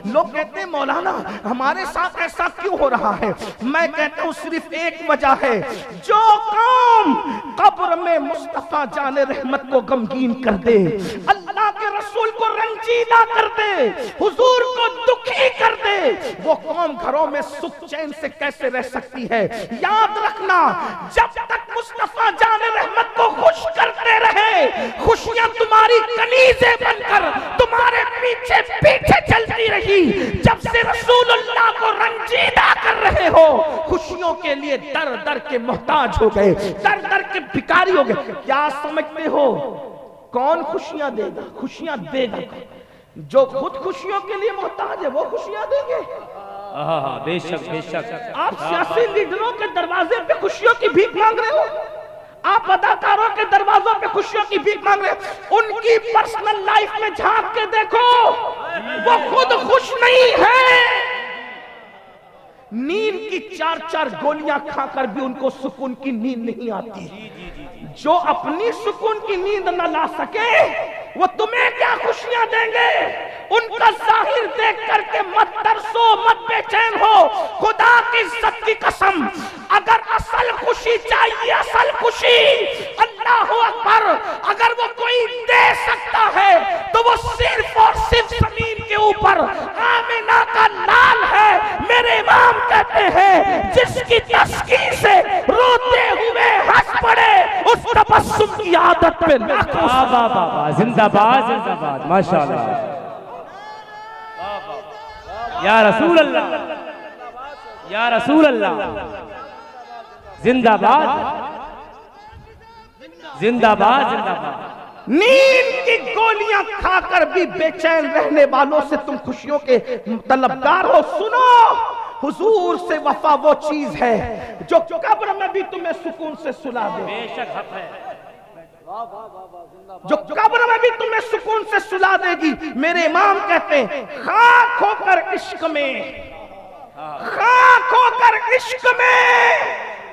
لوگ کہتے ہیں مولانا ہمارے ساتھ ایسا کیوں ہو رہا ہے؟ میں کہتا ہوں صرف ایک وجہ ہے، جو قوم قبر میں مصطفیٰ جان رحمت کو غمگین کر دے، اللہ کے رسول کو رنجیدہ کر دے، حضور کو دکھی کر دے، وہ قوم گھروں میں سکھ چین سے کیسے رہ سکتی ہے؟ یاد رکھنا، جب تک مصطفیٰ جان رحمت کو خوش کرتے رہے، خوشیاں تمہاری کنیزیں بن کر تمہارے پیچھے پیچھے چلتی رہی، جب سے رسول اللہ کو رنجیدہ کر رہے ہو، خوشیوں کے لیے در در کے محتاج ہو گئے، در در کے بھکاری ہو گئے۔ کیا سمجھتے ہو کون خوشیاں دے گا؟ خوشیاں دے گا جو خود خوشیوں کے لیے محتاج ہے، وہ خوشیاں دیں گے۔ بے شک بے شک۔ آپ سیاسی لیڈروں کے دروازے پہ خوشیوں کی بھیک مانگ رہے ہو، آپ اداکاروں کے دروازوں پہ خوشیوں کی بھیک مانگ رہے ہو، ان کی پرسنل لائف میں جھانک کے دیکھو، وہ خود خوش نہیں ہے۔ نیند کی 4 گولیاں کھا کر بھی ان کو سکون کی نیند نہیں آتی۔ جو اپنی سکون کی نیند نہ لا سکے وہ تمہیں کیا خوشیاں دیں گے؟ ان کا ظاہر دیکھ کر کے مت ترسو، مت بے چین ہو۔ خدا کی عزت کی قسم، اگر اصل خوشی چاہیے، اصل خوشی، اللہ اکبر، اگر وہ کوئی دے سکتا ہے تو وہ صرف اور صرف زمین کے اوپر آمنہ کا لال ہے۔ میرے امام کہتے ہیں جس کی تسکین سے روتے ہوئے ہنس پڑے، اس تبسم کی عادت پہ لاکھوں زندہ باد زندہ باد، ماشاءاللہ یا رسول اللہ، یا رسول اللہ، زندہ باد زندہ باد زندہ باد۔ نیند کی گولیاں کھا کر بھی بے چین رہنے والوں سے تم خوشیوں کے طلبگار ہو۔ سنو، حضور سے وفا وہ چیز ہے جو قبر میں بھی تمہیں سکون سے سلا دے، بے شک حق ہے، جو قبر میں بھی تمہیں سکون سے سلا دے گی۔ میرے امام کہتے ہیں خاک ہو کر عشق میں، خاک ہو کر عشق میں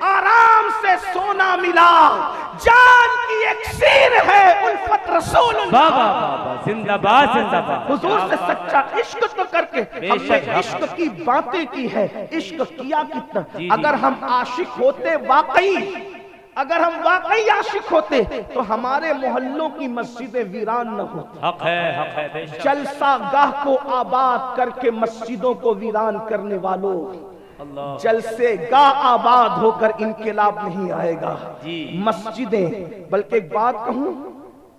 آرام سے سونا ملا، جان کی اکسیر ہے الفت رسول اللہ۔ بابا زندہ باد زندہ باد۔ حضور سے سچا عشق تو کر کے ہم نے عشق کی باتیں کی ہے، عشق کیا کتنا۔ اگر ہم عاشق ہوتے واقعی، اگر ہم واقعی عاشق ہوتے تو ہمارے محلوں کی مسجدیں ویران نہ ہوتی۔ حق ہے بے شک۔ جلسہ گاہ کو آباد کر کے مسجدوں کو ویران کرنے والوں، جلسے گاہ آباد ہو کر انقلاب نہیں آئے گا۔ مسجدیں، بلکہ ایک بات کہوں،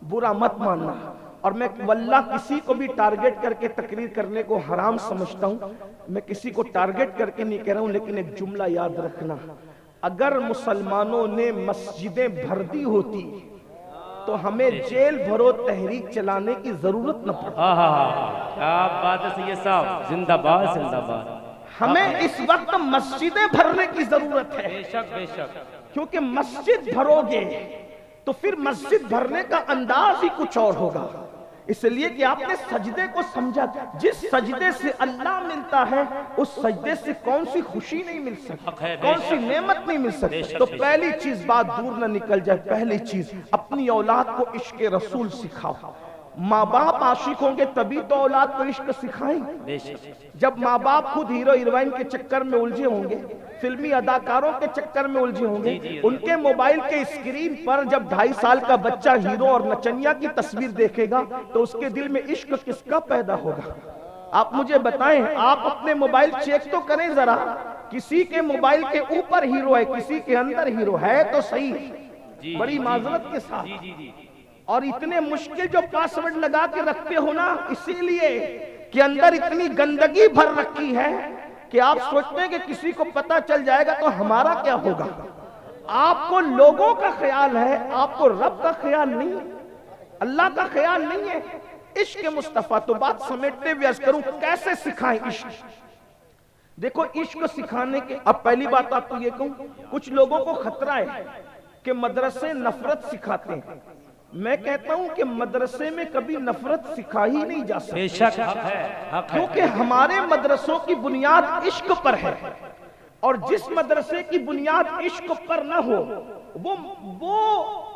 برا مت ماننا، اور میں واللہ کسی کو بھی ٹارگٹ کر کے تقریر کرنے کو حرام سمجھتا ہوں، میں کسی کو ٹارگٹ کر کے نہیں کہہ رہا ہوں، لیکن ایک جملہ یاد رکھنا، اگر مسلمانوں نے مسجدیں بھر دی ہوتی تو ہمیں جیل بھرو تحریک چلانے کی ضرورت نہ پڑتی۔ کیا بات ہے سید صاحب، زندہ باد زندہ باد۔ ہمیں اس وقت مسجدیں بھرنے کی ضرورت ہے، بے شک بے شک۔ کیونکہ مسجد بھرو گے تو پھر مسجد بھرنے کا انداز ہی کچھ اور ہوگا، اس لیے کہ آپ نے سجدے کو سمجھا۔ جس سجدے سے اللہ ملتا ہے اس سجدے سے کون سی خوشی نہیں مل سکتی، کون سی نعمت نہیں مل سکتی۔ تو پہلی چیز، بات دور نہ نکل جائے، پہلی چیز اپنی اولاد کو عشق رسول سکھاؤ۔ ماں باپ عاشق ہوں گے تبھی تو اولاد کو عشق سکھائیں۔ جب ماں باپ خود ہیرو ہیروئن کے چکر میں الجھے ہوں گے، فلمی اداکاروں کے چکر میں الجھے ہوں گے، ان کے موبائل کے اسکرین پر جب 2.5 سال کا بچہ ہیرو اور نچنیا کی تصویر دیکھے گا تو اس کے دل میں عشق کس کا پیدا ہوگا؟ آپ مجھے بتائیں، آپ اپنے موبائل چیک تو کریں ذرا، کسی کے موبائل کے اوپر ہیرو ہے، کسی کے اندر ہیرو ہے تو صحیح، بڑی معذرت کے ساتھ، اور اتنے مشکل جو پاسورڈ لگا کے رکھتے ہو نا، اسی لیے کہ اندر اتنی گندگی بھر رکھی ہے کہ آپ سوچتے ہیں کہ کسی کو پتہ چل جائے گا تو ہمارا کیا ہوگا۔ آپ کو لوگوں کا خیال ہے، آپ کو رب کا خیال نہیں، اللہ کا خیال نہیں ہے۔ عشق مصطفیٰ، تو بات سمیٹتے ہوئے عرض کروں کیسے سکھائیں عشق۔ دیکھو عشق سکھانے کے، اب پہلی بات آپ کو یہ کہوں، کچھ لوگوں کو خطرہ ہے کہ مدرسے نفرت سکھاتے ہیں۔ میں کہتا ہوں کہ مدرسے میں کبھی نفرت سکھائی نہیں جا سکتی، بے شک حق ہے، کیونکہ ہمارے مدرسوں کی بنیاد عشق پر ہے، اور جس مدرسے کی بنیاد عشق پر نہ ہو وہ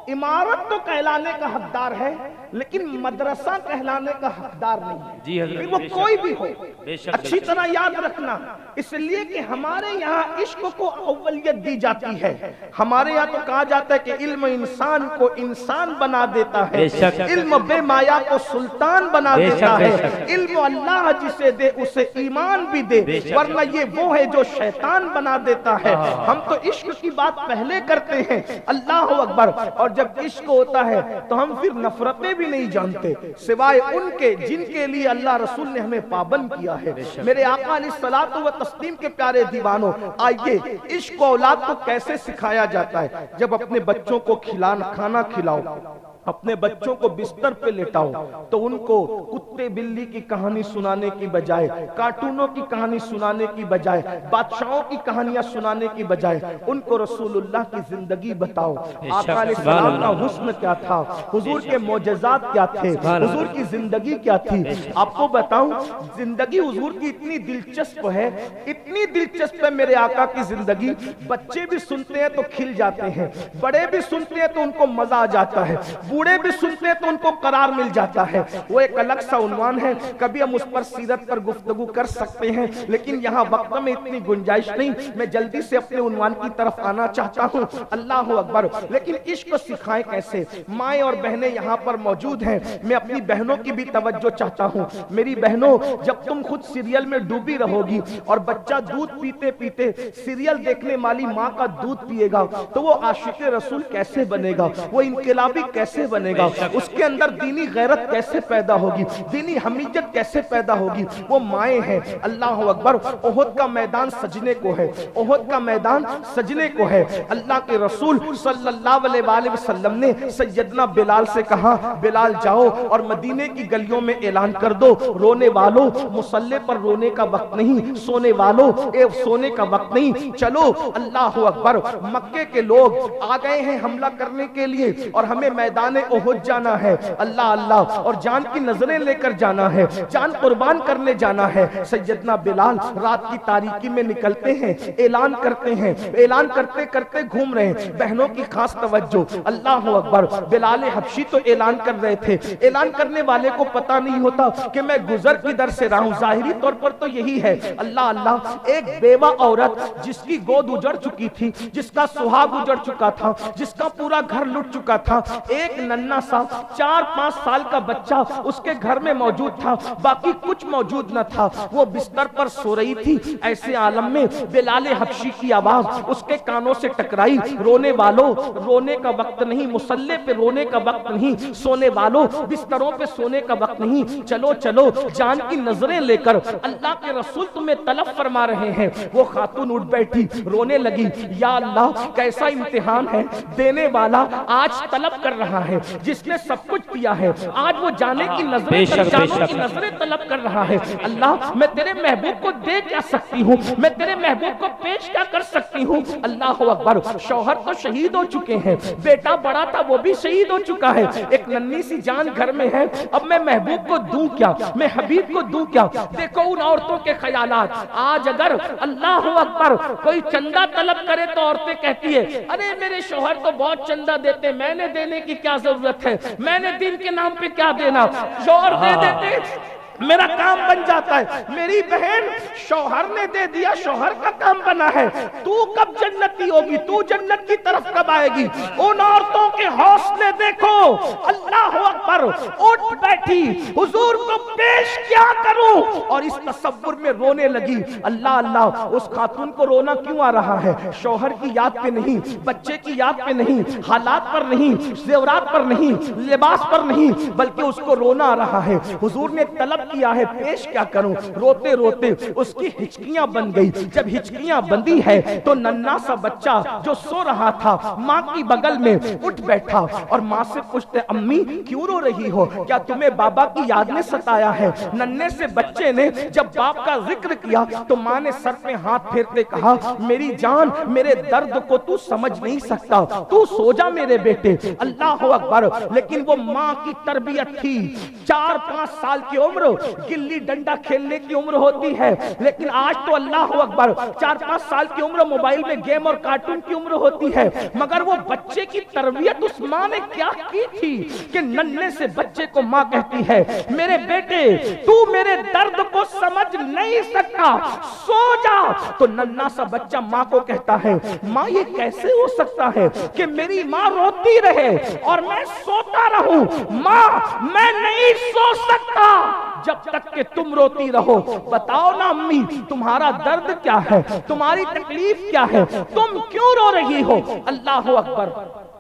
इमारत तो कहलाने का हकदार है, लेकिन मदरसा कहलाने का हकदार नहीं है। जी हजरत, फिर वो बेशक, कोई भी हो, बेशक, अच्छी बेशक। तरह याद रखना, इसलिए कि हमारे यहाँ इश्क को अव्वलियत दी जाती है। हमारे यहाँ तो कहा जाता है कि इल्म इंसान को इंसान बना देता है, बेशक। इल्म बेमाया को सुल्तान बना बेशक, देता है, बेशक। इल्म अल्लाह जिसे दे उसे ईमान भी दे, बेशक। वरना ये वो है जो शैतान बना देता है। हाँ। हम तो इश्क की बात पहले करते हैं, अल्लाह अकबर, और जब इश्क होता है तो हम फिर नफरतें भी नहीं जानते सिवाय उनके जिनके लिए अल्लाह रसूल ने हमें पाबंद किया है। मेरे आका अलैहिस्सलातु व तस्लीम के प्यारे दीवानों, आइए इश्क को औलाद को कैसे सिखाया जाता है। जब अपने बच्चों को खाना खिलाओ, अपने बच्चों को बिस्तर पे लेटाओ, तो उनको कुत्ते बिल्ली की कहानी सुनाने की बजाय, कार्टूनों की कहानी सुनाने की बजाय, बादशाहों की कहानियां सुनाने की बजाय उनको रसूलुल्लाह की जिंदगी बताओ। आका अलैहिस्सलाम का हुस्न क्या था, हुजूर के मोजज़ात क्या थे, हुजूर की जिंदगी क्या थी। आपको बताऊं, जिंदगी हुजूर की इतनी दिलचस्प है, इतनी दिलचस्प है मेरे आका की जिंदगी, बच्चे भी सुनते हैं तो खिल जाते हैं, बड़े भी सुनते हैं तो उनको मजा आ जाता है, बूढ़े भी सुनते हैं तो उनको करार मिल जाता है। वो एक अलग सा उन्वान है, कभी हम उस पर सीरत पर गुफ्तगू कर सकते हैं, लेकिन यहाँ वक्त में इतनी गुंजाइश नहीं। मैं जल्दी से अपने उन्वान की तरफ आना चाहता हूँ। अल्लाह अकबर। लेकिन इश्क सिखाएं कैसे? माएँ और बहनें यहाँ पर मौजूद हैं, मैं अपनी बहनों की भी तवज्जो चाहता हूँ। मेरी बहनों, जब तुम खुद सीरियल में डूबी रहोगी और बच्चा दूध पीते पीते सीरियल देखने वाली माँ का दूध पिएगा, तो वो आशिक रसूल कैसे बनेगा, वो इनकलाबी कैसे बनेगा, उसके अंदर दीनी गैरत कैसे पैदा होगी, दीनी हमीयत कैसे पैदा होगी। वो माएँ हैं। अल्लाह अकबर। ओहद का मैदान सजने को है, ओहद का मैदान सजने को है। अल्लाह के रसूल सल्लल्लाहु अलैहि वसल्लम ने सैयदना बिलाल से कहा, बिलाल जाओ और मदीने की गलियों में ऐलान कर दो, रोने वालों मुसल्ले पर रोने का वक्त नहीं, सोने वालों सोने का वक्त नहीं, चलो। अल्लाह अकबर। मक्के के लोग आ गए हैं हमला करने के लिए और हमें मैदान ओहद जाना है। अल्लाह अल्लाह, और जान की नजरें लेकर जाना है, जान कुर्बान करने जाना है। सैयदना बिलाल रात की तारीकी में निकलते हैं, ऐलान करते हैं, ऐलान करते करते घूम रहे हैं। बहनों की खास तवज्जो। अल्लाह अकबर। बिलाल हबशी तो ऐलान कर रहे थे, ऐलान करने वाले को पता नहीं होता कि मैं गुजर किधर से रहा हूं, जाहिरी तौर पर तो यही है। अल्लाह अल्लाह। एक बेवा औरत जिसकी गोद उजड़ चुकी थी, जिसका सुहाग उजड़ चुका था, जिसका पूरा घर लुट चुका था, एक नन्ना सा 4-5 साल का बच्चा उसके घर में मौजूद था, बाकी कुछ मौजूद न था। वो बिस्तर पर सो रही थी। ऐसे आलम में बिलाल हबशी की आवाज उसके कानों से टकराई, रोने वालों रोने का वक्त नहीं, मुसल्ले पे रोने का वक्त नहीं, सोने वालों बिस्तरों पे सोने का वक्त नहीं, चलो चलो। जान की नजरें लेकर अल्लाह के रसूल तुम्हें तलब फरमा रहे हैं। वो खातून उठ बैठी, रोने लगी, या अल्लाह कैसा इम्तिहान है, देने वाला आज तलब कर रहा है, जिसने सब कुछ किया है आज वो जाने की नजरें तलब कर रहा है। अल्लाह मैं तेरे महबूब को दे क्या सकती हूँ, मैं तेरे महबूब को पेश क्या कर सकती हूँ। अल्लाह अकबर। शौहर तो शहीद हो चुके हैं, बेटा बड़ा था वो भी शहीद हो चुका है, एक नन्ही सी जान घर में है। अब मैं महबूब को दूं क्या, मैं हबीब को दूं क्या? देखो उन औरतों के ख्यालात। आज अगर अल्लाह अकबर कोई चंदा तलब करे तो औरतें कहती है, अरे मेरे शौहर तो बहुत चंदा देते, मैंने देने की क्या जरूरत है, मैंने दिन के नाम पे क्या देना, शौहर दे देते मेरा काम बन जाता है। मेरी बहन, शौहर ने दे दिया, शौहर का काम बना है, तू कब जन्नती होगी, तू जन्नत की तरफ कब आएगी? उन औरतों के हौसले देखो। अल्लाह अकबर। उठ बैठी, हुजूर को पेश क्या करूं, और इस तसव्वुर में रोने लगी। अल्लाह अल्लाह। उस खातून को रोना क्यों आ रहा है? शौहर की याद पे नहीं, बच्चे की याद पे नहीं, हालात पर नहीं, जेवरात पर नहीं, लिबास पर नहीं, बल्कि उसको रोना आ रहा है। हुजूर ने तलब किया है, पेश क्या करूं? रोते रोते उसकी हिचकियां बन गई। जब हिचकियां बंदी है तो नन्ना सा बच्चा जो सो रहा था माँ की बगल में उठ बैठा और माँ से पूछते, अम्मी क्यों रो रही हो, क्या तुम्हें बाबा की याद ने सताया है? नन्हे से बच्चे ने जब बाप का जिक्र किया तो माँ ने सर पे हाथ फेरते कहा, मेरी जान, मेरे दर्द को तू समझ नहीं सकता, तू सो जा मेरे बेटे। अल्लाह अकबर। लेकिन वो माँ की तरबियत थी, 4-5 साल की उम्र, गिल्ली डंडा खेलने की उम्र होती है, लेकिन आज तो अल्लाह अकबर 4-5 साल की उम्र मोबाइल में गेम और कार्टून की उम्र होती है। मगर वो बच्चे की तरबियत उस माँ ने क्या की थी कि नन्हे से बच्चे को माँ कहती है, मेरे बेटे तू मेरे दर्द को समझ नहीं सकता, सो जा। तो नन्हा सा बच्चा माँ को कहता है, माँ ये कैसे हो सकता है कि मेरी माँ रोती रहे और मैं सोता रहूं? माँ मैं नहीं सो सकता जब तक कि तुम रोती रहो। बताओ ना अम्मी, तुम्हारा दर्द क्या है, तुम्हारी तकलीफ क्या है, तुम क्यों रो रही हो? अल्लाह अकबर।